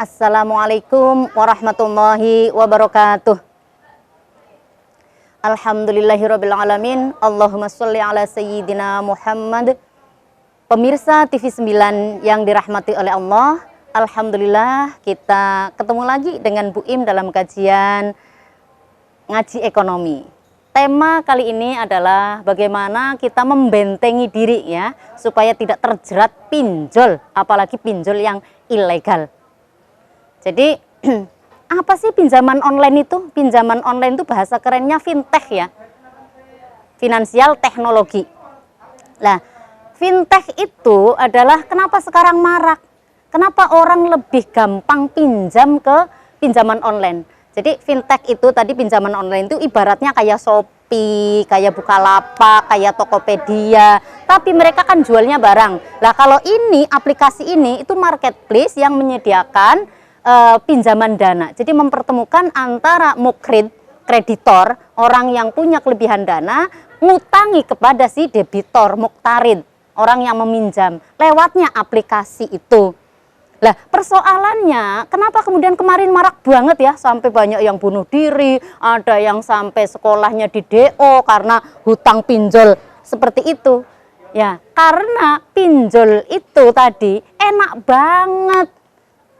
Assalamualaikum warahmatullahi wabarakatuh. Alhamdulillahirrabbilalamin. Allahumma sholli ala sayyidina Muhammad. Pemirsa TV 9 yang dirahmati oleh Allah, alhamdulillah kita ketemu lagi dengan Bu Im dalam kajian ngaji ekonomi. Tema kali ini adalah bagaimana kita membentengi diri ya, supaya tidak terjerat pinjol, apalagi pinjol yang ilegal. Jadi apa sih pinjaman online itu? Pinjaman online itu bahasa kerennya fintech ya, finansial teknologi. Nah, fintech itu adalah kenapa sekarang marak? Kenapa orang lebih gampang pinjam ke pinjaman online? Jadi fintech itu tadi pinjaman online itu ibaratnya kayak Shopee, kayak Bukalapak, kayak Tokopedia. Tapi mereka kan jualnya barang. Nah kalau ini aplikasi ini itu marketplace yang menyediakan pinjaman dana. Jadi mempertemukan antara mukrid, kreditor, orang yang punya kelebihan dana, ngutangi kepada si debitor, muktarid, orang yang meminjam, lewatnya aplikasi itu. Lah persoalannya, kenapa kemudian kemarin marak banget ya, sampai banyak yang bunuh diri, ada yang sampai sekolahnya di DO karena hutang pinjol seperti itu. Ya, karena pinjol itu tadi enak banget.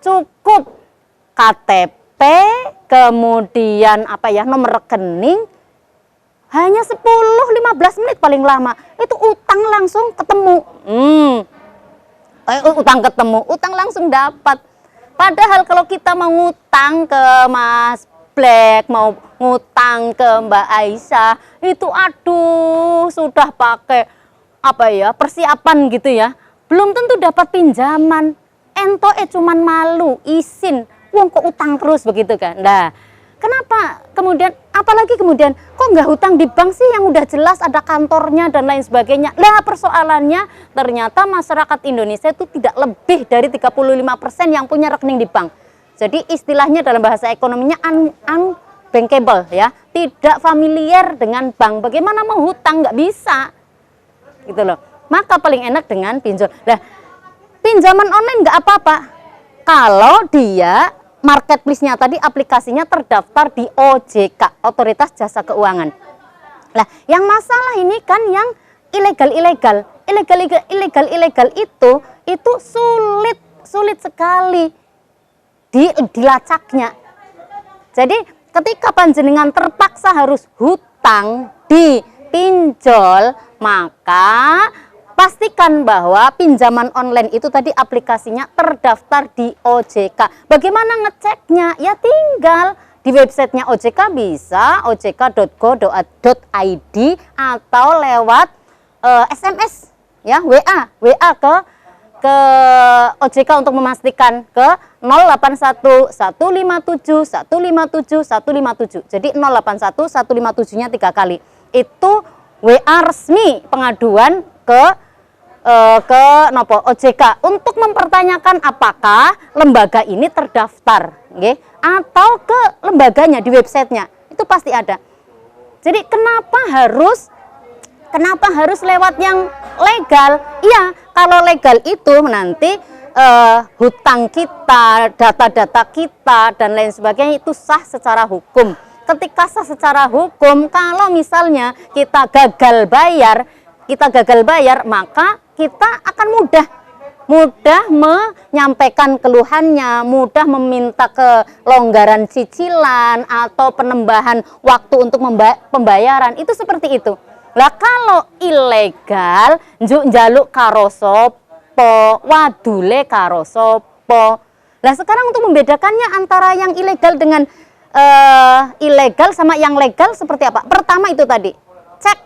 Cukup KTP, kemudian nomor rekening, hanya 10-15 menit paling lama itu utang langsung ketemu. Utang langsung dapat. Padahal kalau kita mau ngutang ke Mas Black, mau ngutang ke Mbak Aisyah, itu aduh sudah pakai persiapan gitu ya, belum tentu dapat pinjaman. Entoke cuman malu, izin, wong kok utang terus begitu kan. Nah, kenapa kemudian, apalagi kemudian kok nggak hutang di bank sih yang udah jelas ada kantornya dan lain sebagainya. Lah persoalannya ternyata masyarakat Indonesia itu tidak lebih dari 35% yang punya rekening di bank. Jadi istilahnya dalam bahasa ekonominya unbankable ya, tidak familiar dengan bank. Bagaimana mau hutang, nggak bisa gitu loh. Maka paling enak dengan pinjol. Nah, pinjaman online nggak apa-apa kalau dia marketplace-nya tadi aplikasinya terdaftar di OJK, Otoritas Jasa Keuangan. Nah, yang masalah ini kan yang ilegal itu sulit sekali dilacaknya. Jadi ketika panjenengan terpaksa harus hutang di pinjol, maka pastikan bahwa pinjaman online itu tadi aplikasinya terdaftar di OJK. Bagaimana ngeceknya? Ya tinggal di websitenya OJK, bisa ojk.go.id atau lewat SMS ya, WA ke OJK untuk memastikan ke 081 157 157 157. Jadi 081 157-nya 3 kali. Itu WA resmi pengaduan ke OJK untuk mempertanyakan apakah lembaga ini terdaftar, atau ke lembaganya di websitenya itu pasti ada. Jadi kenapa harus lewat yang legal? Iya, kalau legal itu nanti hutang kita, data-data kita dan lain sebagainya itu sah secara hukum. Ketika sah secara hukum, kalau misalnya kita gagal bayar, maka kita akan mudah menyampaikan keluhannya, mudah meminta kelonggaran cicilan atau penambahan waktu untuk pembayaran. Itu seperti itu. Lah kalau ilegal, njaluk karo sopo, wadule karo sopo. Lah sekarang untuk membedakannya antara yang ilegal dengan ilegal sama yang legal seperti apa? Pertama itu tadi, cek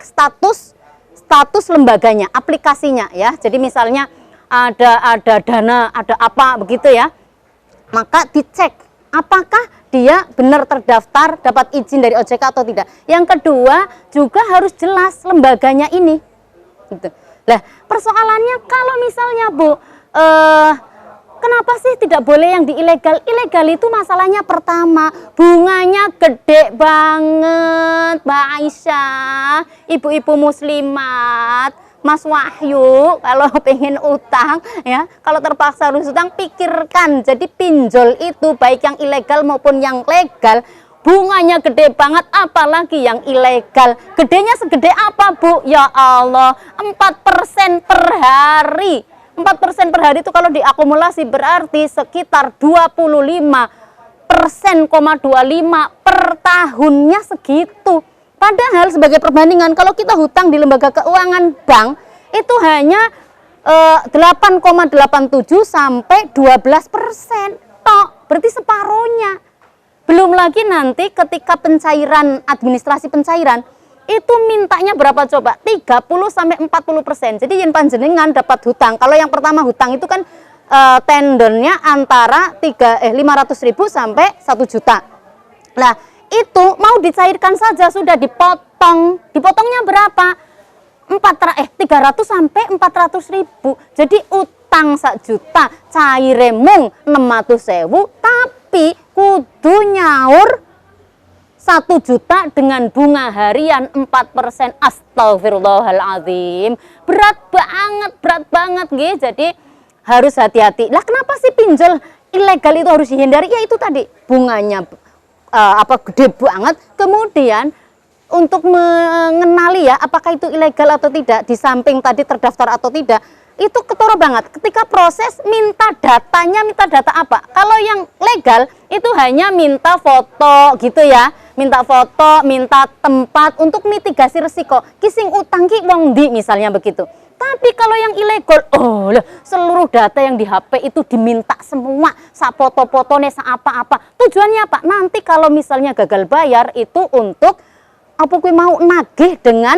status lembaganya, aplikasinya ya. Jadi misalnya ada dana, ada apa begitu ya, maka dicek apakah dia benar terdaftar, dapat izin dari OJK atau tidak. Yang kedua juga harus jelas lembaganya ini gitu. Lah persoalannya kalau misalnya Bu, kenapa sih tidak boleh yang di ilegal? Ilegal itu masalahnya pertama, bunganya gede banget, Mbak Aisyah, ibu-ibu muslimat. Mas Wahyu kalau pengen utang ya, kalau terpaksa harus utang, pikirkan. Jadi pinjol itu baik yang ilegal maupun yang legal, bunganya gede banget, apalagi yang ilegal. Gedenya segede apa, Bu? Ya Allah, 4% per hari. 4% per hari itu kalau diakumulasi berarti sekitar 25%,25 per tahunnya segitu. Padahal sebagai perbandingan, kalau kita hutang di lembaga keuangan bank itu hanya 8,87 sampai 12% tok, berarti separuhnya. Belum lagi nanti ketika pencairan, administrasi pencairan itu mintanya berapa coba? 30 sampai 40%. Jadi yen panjenengan dapat hutang, kalau yang pertama hutang itu kan tendernya antara 500.000 sampai 1 juta. Nah, itu mau dicairkan saja sudah dipotong. Dipotongnya berapa? 300 sampai 400.000. Jadi utang 1 juta caire mung 600.000, tapi kudu nyaur 1 juta dengan bunga harian 4%. Astagfirullahaladzim. Berat banget nggih. Jadi harus hati-hati. Lah kenapa sih pinjol ilegal itu harus dihindari? Ya itu tadi, bunganya gede banget. Kemudian untuk mengenali ya apakah itu ilegal atau tidak, di samping tadi terdaftar atau tidak, itu ketoro banget. Ketika proses minta datanya, minta data apa? Kalau yang legal itu hanya minta foto gitu ya, minta foto, minta tempat untuk mitigasi resiko. Kising utang ki wong ndi misalnya begitu. Tapi kalau yang ilegal, seluruh data yang di HP itu diminta semua, sa foto-fotone, sa apa-apa. Tujuannya apa? Nanti kalau misalnya gagal bayar itu untuk apa kuwi mau nagih dengan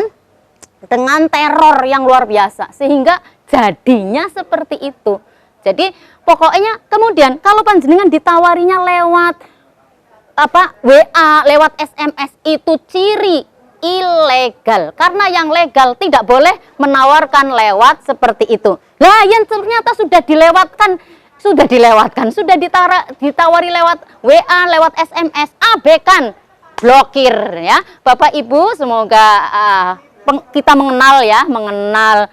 teror yang luar biasa, sehingga jadinya seperti itu. Jadi pokoknya kemudian kalau panjenengan ditawarinya lewat WA, lewat SMS, itu ciri ilegal. Karena yang legal tidak boleh menawarkan lewat seperti itu. Lah yang ternyata sudah ditawari lewat WA, lewat SMS, abaikan, blokir ya. Bapak Ibu, semoga kita mengenal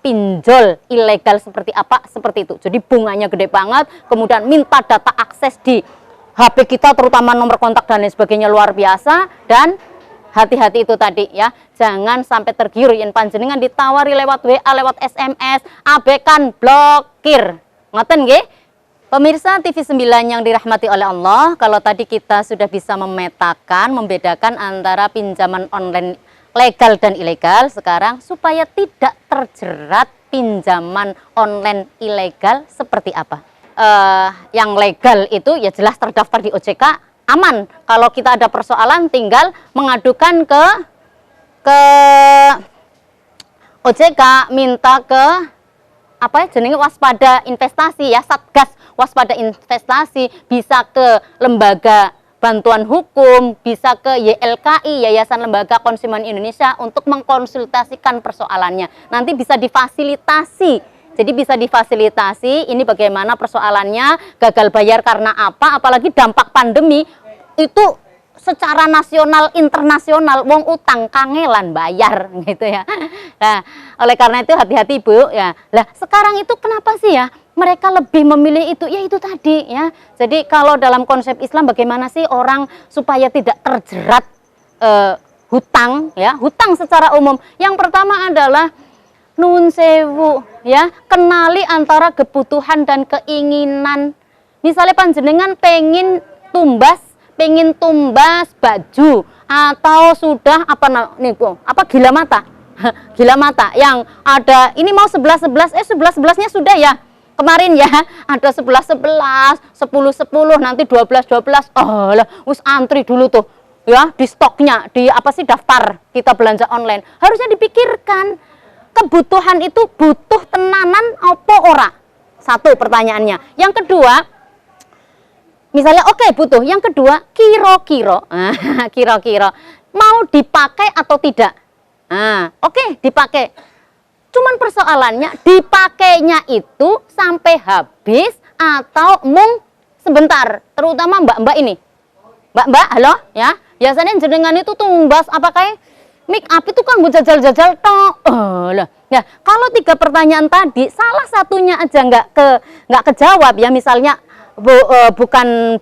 pinjol ilegal seperti apa, seperti itu. Jadi bunganya gede banget, kemudian minta data akses di HP kita, terutama nomor kontak dan lain sebagainya, luar biasa. Dan hati-hati itu tadi ya, jangan sampai tergiur yen panjenengan ditawari lewat WA, lewat SMS, abaikan, blokir. Ngoten nggih? Pemirsa TV 9 yang dirahmati oleh Allah, kalau tadi kita sudah bisa membedakan antara pinjaman online legal dan ilegal, sekarang supaya tidak terjerat pinjaman online ilegal seperti apa? Yang legal itu ya jelas terdaftar di OJK, aman. Kalau kita ada persoalan tinggal mengadukan ke OJK, minta ke waspada investasi ya, Satgas waspada investasi, bisa ke lembaga bantuan hukum, bisa ke YLKI, Yayasan Lembaga Konsumen Indonesia, untuk mengkonsultasikan persoalannya. Nanti bisa difasilitasi. Jadi bisa difasilitasi ini bagaimana persoalannya, gagal bayar karena apa, apalagi dampak pandemi itu secara nasional, internasional, wong utang kangelan bayar gitu ya. Nah, oleh karena itu hati-hati Bu ya. Lah, sekarang itu kenapa sih ya mereka lebih memilih itu? Ya itu tadi ya. Jadi kalau dalam konsep Islam bagaimana sih orang supaya tidak terjerat hutang ya, hutang secara umum. Yang pertama adalah nun sewu ya, kenali antara kebutuhan dan keinginan. Misalnya panjenengan pengen tumbas baju, atau sudah gila mata gila mata yang ada ini mau 11-11 nya sudah ya kemarin ya, ada 11-11, 10-10, nanti 12-12, lah wis antri dulu tuh ya di stoknya, di daftar kita belanja online. Harusnya dipikirkan kebutuhan itu butuh tenanan apa ora? Satu pertanyaannya. Yang kedua, misalnya butuh. Yang kedua, kira-kira mau dipakai atau tidak? Dipakai. Cuman persoalannya dipakainya itu sampai habis atau mung sebentar. Terutama mbak-mbak ini. Mbak, halo ya. Biasanya jenengan itu tumbas make up itu kan gue jajal-jajal tok. Lah. Ya, kalau 3 pertanyaan tadi salah satunya aja nggak kejawab ya, misalnya bukan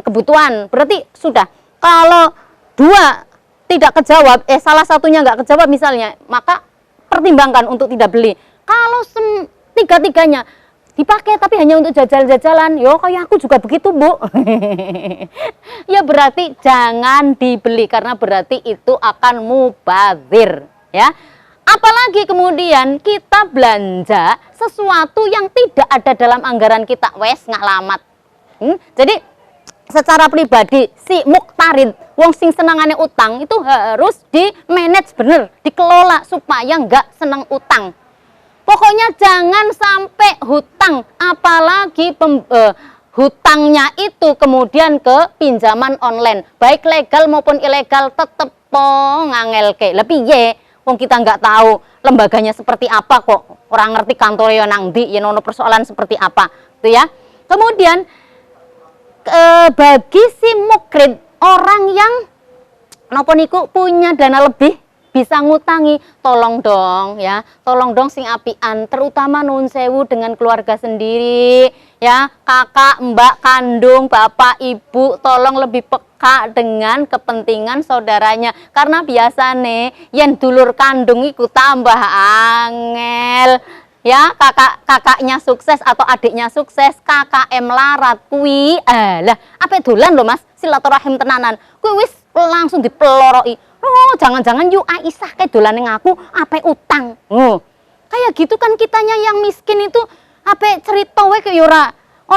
kebutuhan, berarti sudah. Kalau 2 tidak kejawab, salah satunya nggak kejawab misalnya, maka pertimbangkan untuk tidak beli. Kalau 3-tiganya dipakai tapi hanya untuk jajal-jajalan, yo kayak aku juga begitu, Bu. Ya berarti jangan dibeli karena berarti itu akan mubazir, ya. Apalagi kemudian kita belanja sesuatu yang tidak ada dalam anggaran kita, wes ngalamat. Jadi secara pribadi si muktarid, wong sing senangane utang itu harus di manage bener, dikelola supaya nggak seneng utang. Pokoknya jangan sampai hutang, apalagi hutangnya itu kemudian ke pinjaman online, baik legal maupun ilegal, tetep ngangelke. Lebih ye, wong kita nggak tahu lembaganya seperti apa kok, orang ngerti kantornya nang ndi, yen ono persoalan seperti apa, tuh ya. Kemudian bagi si mukrid, orang yang napa niku punya dana lebih, bisa ngutangi, tolong dong ya, tolong dong sing apian, terutama nun sewu dengan keluarga sendiri ya, kakak, mbak kandung, bapak, ibu, tolong lebih peka dengan kepentingan saudaranya, karena biasa nih yang dulur kandung iku tambah angel ya, kakaknya sukses atau adiknya sukses, KKM larat kuwi lah apa dolan loh Mas, silaturahim tenanan kuwi wis langsung dipeloroi. Oh, jangan-jangan yuk Aisyah kayak dolan yang aku apa utang. Kayak gitu kan kitanya yang miskin itu apa cerita we ke ora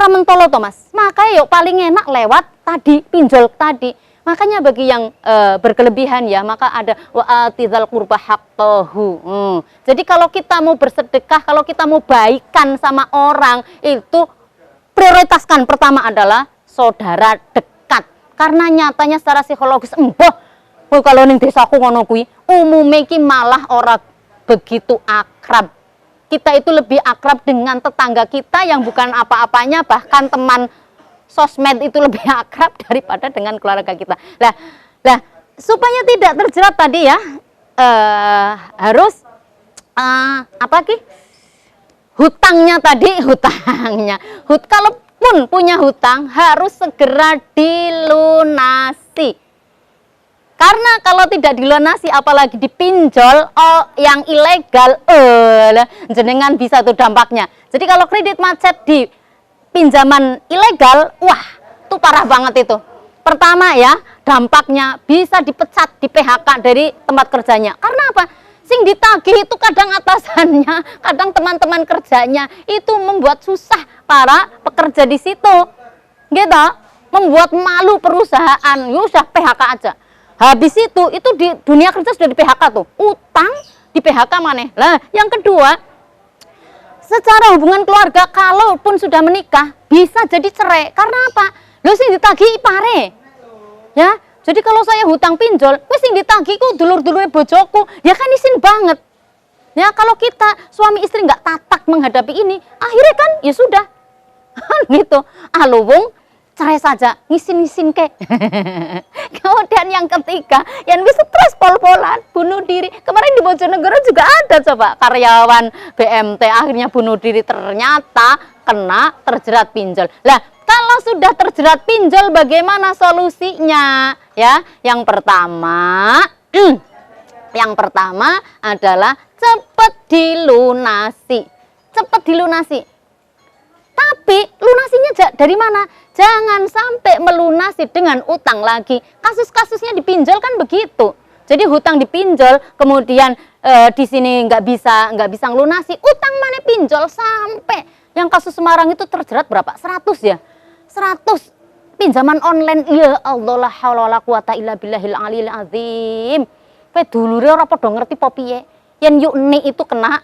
mentolo to Mas. Makanya yuk paling enak lewat tadi pinjol tadi. Makanya bagi yang berkelebihan ya, maka ada wa'atizal qurba haqqahu. Jadi kalau kita mau bersedekah, kalau kita mau baikan sama orang, itu prioritaskan pertama adalah saudara dekat. Karena nyatanya secara psikologis kalau ning desaku ngono kuwi, umume iki malah ora begitu akrab. Kita itu lebih akrab dengan tetangga kita yang bukan apa-apanya, bahkan teman sosmed itu lebih akrab daripada dengan keluarga kita. Lah, supaya tidak terjerat tadi ya, harus hutangnya tadi, kalaupun punya hutang harus segera dilunasi. Karena kalau tidak dilunasi apalagi dipinjol yang ilegal, jenengan bisa tuh dampaknya. Jadi kalau kredit macet di pinjaman ilegal, wah, itu parah banget itu. Pertama ya, dampaknya bisa dipecat, di PHK dari tempat kerjanya. Karena apa? Sing ditagih itu kadang atasannya, kadang teman-teman kerjanya, itu membuat susah para pekerja di situ. Gitu, membuat malu perusahaan. Yusah PHK aja. Habis itu di dunia kerja sudah di PHK tuh, utang di PHK maneh. Lah, yang kedua, secara hubungan keluarga kalaupun sudah menikah bisa jadi cerai. Karena apa? Lo sing ditagih ipare. Ya, jadi kalau saya hutang pinjol, wis sing ditagih ku dulur-dulure bojoku, ya kan isin banget. Ya, kalau kita suami istri nggak tatak menghadapi ini, akhirnya kan ya sudah. Gitu. Wong cerai saja, ngisin-ngisin ke. Kemudian yang ketiga, yang bisa stres pol-polan, bunuh diri. Kemarin di Bojonegoro juga ada coba karyawan BMT akhirnya bunuh diri, ternyata kena terjerat pinjol. Lah, kalau sudah terjerat pinjol bagaimana solusinya? Ya, yang pertama adalah cepat dilunasi. Cepat dilunasi. Tapi lunasinya dari mana? Jangan sampai melunasi dengan utang lagi. Kasus-kasusnya dipinjol kan begitu. Jadi hutang dipinjol, kemudian di sini nggak bisa ngelunasi. Utang mana pinjol sampai yang kasus Semarang itu terjerat berapa? 100 ya? 100 pinjaman online. Ya Allah, la haula wala quwata illa billahil aliyil azim. Pe dulure ora padha ngerti po piye. Yen yukni itu kena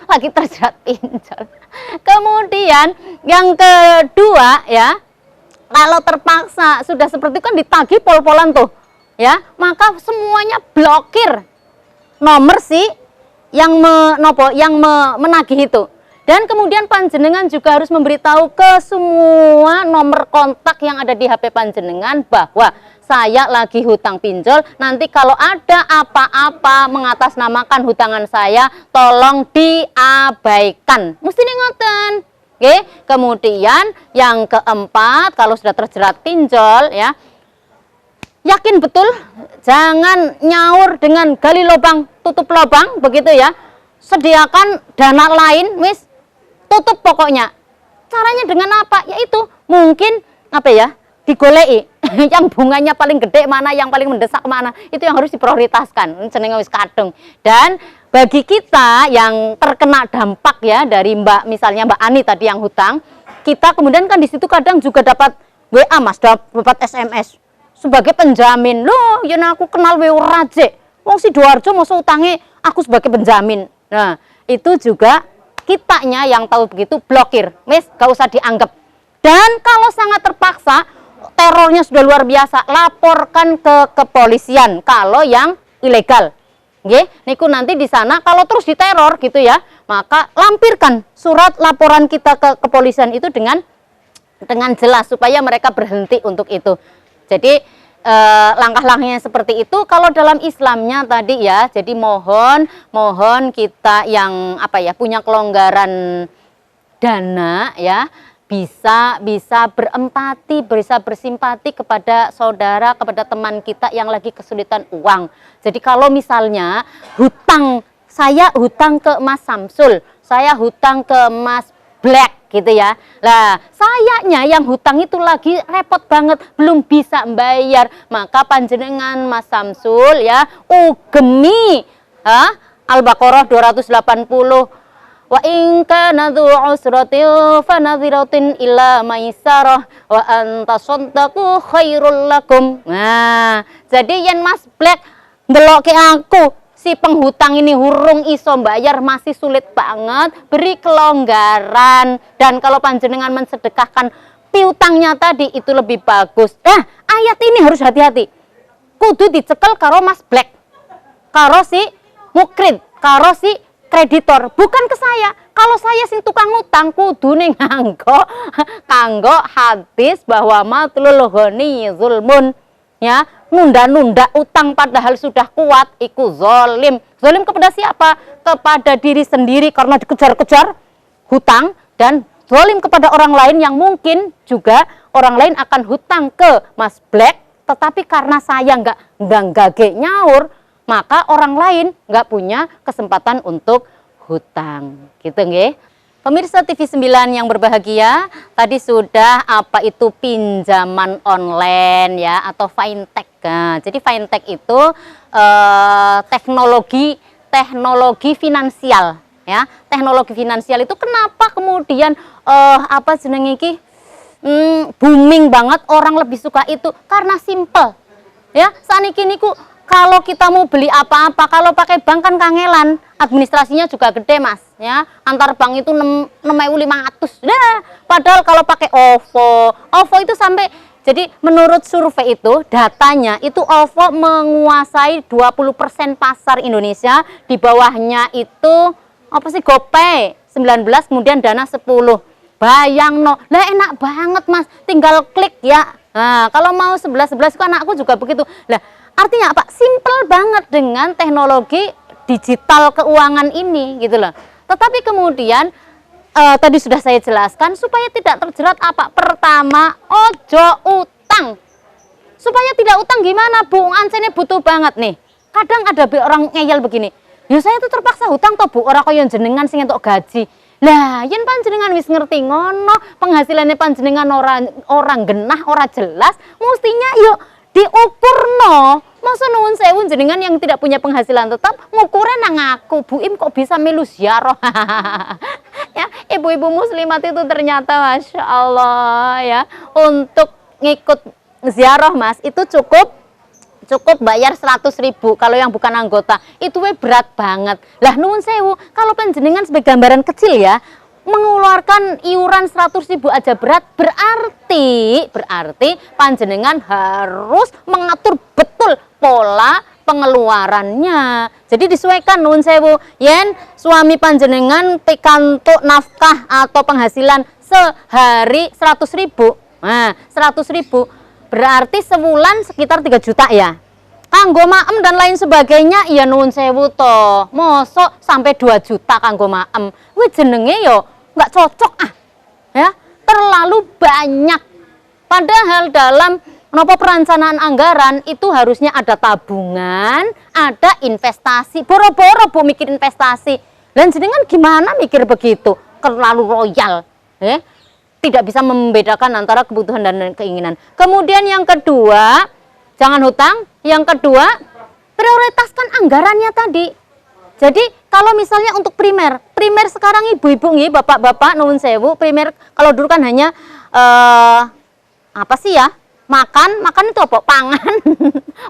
lagi terjerat pinjol. Kemudian yang kedua ya, kalau terpaksa sudah seperti itu kan ditagih pol-polan tuh ya, maka semuanya blokir nomor si yang menagih itu. Dan kemudian panjenengan juga harus memberitahu ke semua nomor kontak yang ada di HP panjenengan bahwa saya lagi hutang pinjol, nanti kalau ada apa-apa mengatasnamakan hutangan saya, tolong diabaikan. Mesti ngoten. Oke, kemudian yang keempat, kalau sudah terjerat pinjol ya, yakin betul, jangan nyaur dengan gali lubang, tutup lubang, begitu ya. Sediakan dana lain, tutup pokoknya. Caranya dengan apa? Yaitu mungkin apa ya? Digolei yang bunganya paling gede mana, yang paling mendesak mana, itu yang harus diprioritaskan. Jenenge wis kadung. Dan bagi kita yang terkena dampak ya dari misalnya Mbak Ani tadi yang hutang, kita kemudian kan di situ kadang juga dapat WA Mas, dapat SMS sebagai penjamin. Loh, yen aku kenal we ora jek. Wong Sidoarjo mosok utange aku sebagai penjamin. Nah, itu juga kitanya yang tahu begitu blokir. Gak usah dianggap. Dan kalau sangat terpaksa, terornya sudah luar biasa, laporkan ke kepolisian kalau yang ilegal. Nggih, niku nanti di sana kalau terus diteror gitu ya, maka lampirkan surat laporan kita ke kepolisian itu dengan jelas supaya mereka berhenti untuk itu. Jadi langkah-langkahnya seperti itu kalau dalam Islamnya tadi ya. Jadi mohon kita yang punya kelonggaran dana ya, bisa berempati, bisa bersimpati kepada saudara, kepada teman kita yang lagi kesulitan uang. Jadi kalau misalnya saya hutang ke Mas Samsul, saya hutang ke Mas Black gitu ya. Lah, sayanya yang hutang itu lagi repot banget, belum bisa membayar. Maka panjenengan Mas Samsul ya, ugemi Al-Baqarah 280. Wa in kana dzu usratin fa nadhiratin ila maisarah wa antasaddaqu khairul lakum. Nah, jadi yen Mas Black ndelokke aku si penghutang ini hurung iso bayar, masih sulit banget, beri kelonggaran. Dan kalau panjenengan mensedekahkan piutangnya tadi itu lebih bagus. Ayat ini harus hati-hati. Kudu dicekel karo Mas Black, karo si mukrid, karo si kreditor, bukan ke saya. Kalau saya sing tukang utang kudune kanggo hadis bahwa matlul ghani zulmun ya, nunda-nunda utang padahal sudah kuat iku zolim. Zolim kepada siapa? Kepada diri sendiri karena dikejar-kejar hutang, dan zolim kepada orang lain yang mungkin juga orang lain akan hutang ke Mas Black, tetapi karena saya nggak gage nyaur, maka orang lain nggak punya kesempatan untuk hutang. Gitu nggih. Pemirsa TV 9 yang berbahagia, tadi sudah apa itu pinjaman online ya, atau fintech. Nah, jadi fintech itu teknologi finansial ya. Teknologi finansial itu kenapa kemudian booming banget, orang lebih suka itu karena simple. Ya, saniki niku kalau kita mau beli apa-apa, kalau pakai bank kan kangelan, administrasinya juga gede Mas, ya. Antar bank itu 6.500. Nah, padahal kalau pakai OVO itu sampai, jadi menurut survei itu, datanya itu OVO menguasai 20% pasar Indonesia, di bawahnya itu GoPay 19, kemudian Dana 10. Bayangno, lah enak banget Mas, tinggal klik ya. Nah, kalau mau 11 itu anakku juga begitu. Lah, artinya apa? Simple banget dengan teknologi digital keuangan ini gitu loh. Tetapi kemudian tadi sudah saya jelaskan supaya tidak terjerat apa? Pertama, ojo utang. Supaya tidak utang gimana, Bu? Ancene butuh banget nih. Kadang ada orang ngeyel begini. Ya saya tuh terpaksa hutang toh Bu, ora kaya jenengan sing entuk gaji. Lah, yen panjenengan wis ngerti ngono, penghasilane panjenengan orang genah, ora jelas, mestinya yuk diukurno. Masa nuwun sewu jenengan yang tidak punya penghasilan tetap ngukurnya nang aku, Bu Im kok bisa melu ziarah. Ya, ibu-ibu muslimat itu ternyata Masya Allah ya, untuk ngikut ziarah Mas itu cukup bayar 100.000 kalau yang bukan anggota. Itu berat banget. Lah nuwun sewu, kalau panjenengan sebagai gambaran kecil ya, mengeluarkan iuran 100.000 aja berat, berarti panjenengan harus mengatur betul pola pengeluarannya. Jadi disesuaikan nuwun sewu. Yen suami panjenengan pikantuk nafkah atau penghasilan sehari 100.000. Nah, 100.000 berarti sebulan sekitar 3 juta ya. Kanggo maem dan lain sebagainya ya nuwun sewu toh. Mosok sampai 2 juta kanggo maem. Kuwi jenenge yo nggak cocok ah. Ya, terlalu banyak. Padahal dalam perencanaan anggaran itu harusnya ada tabungan, ada investasi. Boro-boro Bu mikir investasi. Dan jenengan gimana mikir begitu? Terlalu royal, ya. Tidak bisa membedakan antara kebutuhan dan keinginan. Kemudian yang kedua, jangan hutang. Yang kedua, prioritaskan anggarannya tadi. Jadi kalau misalnya untuk primer sekarang ibu-ibu nih, bapak-bapak nuwun sewu, primer kalau dulu kan hanya apa sih ya? Makan itu apa? Pangan,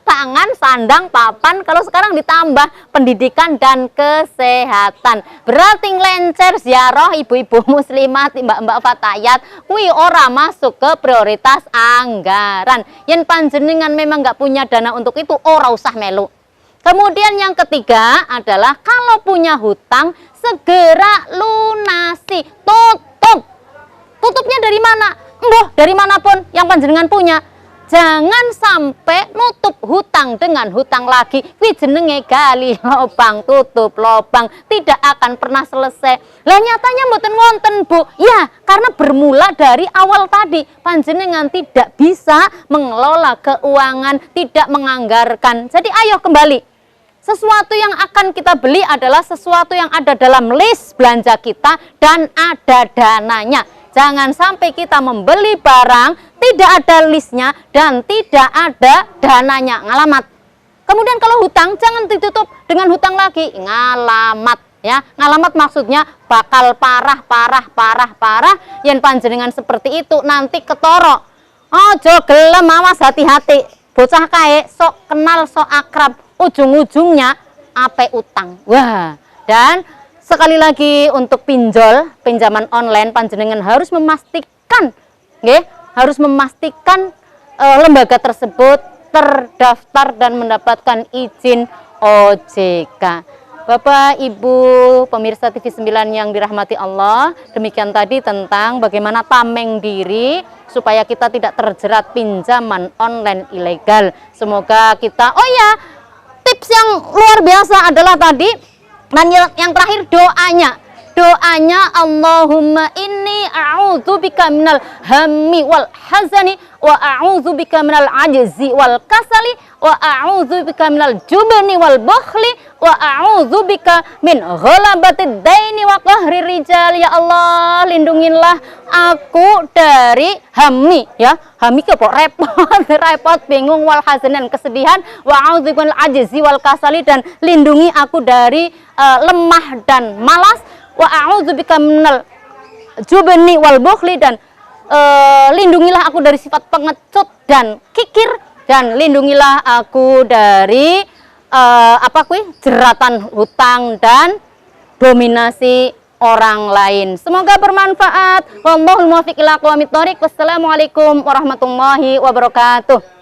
pangan, sandang, papan. Kalau sekarang ditambah pendidikan dan kesehatan. Berarti ngelencer ziarah ibu-ibu muslimat, mbak-mbak fatayat, kuwi ora masuk ke prioritas anggaran. Yen panjenengan memang nggak punya dana untuk itu, ora usah melu. Kemudian yang ketiga adalah kalau punya hutang, segera lunasi, tutup. Tutupnya dari mana? Mbah, dari manapun yang panjenengan punya. Jangan sampai nutup hutang dengan hutang lagi. Kuwi jenenge gali lobang, tutup lobang, tidak akan pernah selesai. Lah nyatanya mboten wonten, Bu. Ya, karena bermula dari awal tadi panjenengan tidak bisa mengelola keuangan, tidak menganggarkan. Jadi ayo kembali. Sesuatu yang akan kita beli adalah sesuatu yang ada dalam list belanja kita dan ada dananya. Jangan sampai kita membeli barang, tidak ada listnya dan tidak ada dananya, ngalamat. Kemudian kalau hutang, jangan ditutup dengan hutang lagi, ngalamat. Ya, ngalamat maksudnya bakal parah. Yen panjenengan seperti itu nanti ketoro. Ojo gelem, awas hati-hati. Bocah kae sok kenal, sok akrab, ujung-ujungnya ape utang. Wah, dan sekali lagi untuk pinjaman online panjenengan harus memastikan, harus memastikan lembaga tersebut terdaftar dan mendapatkan izin OJK. Bapak, Ibu, pemirsa TV 9 yang dirahmati Allah, demikian tadi tentang bagaimana tameng diri supaya kita tidak terjerat pinjaman online ilegal. Semoga kita, tips yang luar biasa adalah tadi. Dan yang terakhir doanya Allahumma inni a'udzubika minal hammi wal hazani wa a'udzubika minal ajzi wal kasali wa a'udzubika minal jubni wal bukhli wa a'udzubika min ghalabatid daini wa qahri rijal. Ya Allah, lindungilah aku dari hammi, ya. Hammi ke kok repot bingung, wal hazan dan kesedihan, wa a'udzubika minal ajzi wal kasali, dan lindungi aku dari lemah dan malas, wa a'udzubika minal jubni wal bukhli, dan lindungilah aku dari sifat pengecut dan kikir, dan lindungilah aku dari jeratan hutang dan dominasi orang lain. Semoga bermanfaat. Wallahul muwaffiq ila aqwamit thoriq. Wassalamualaikum warahmatullahi wabarakatuh.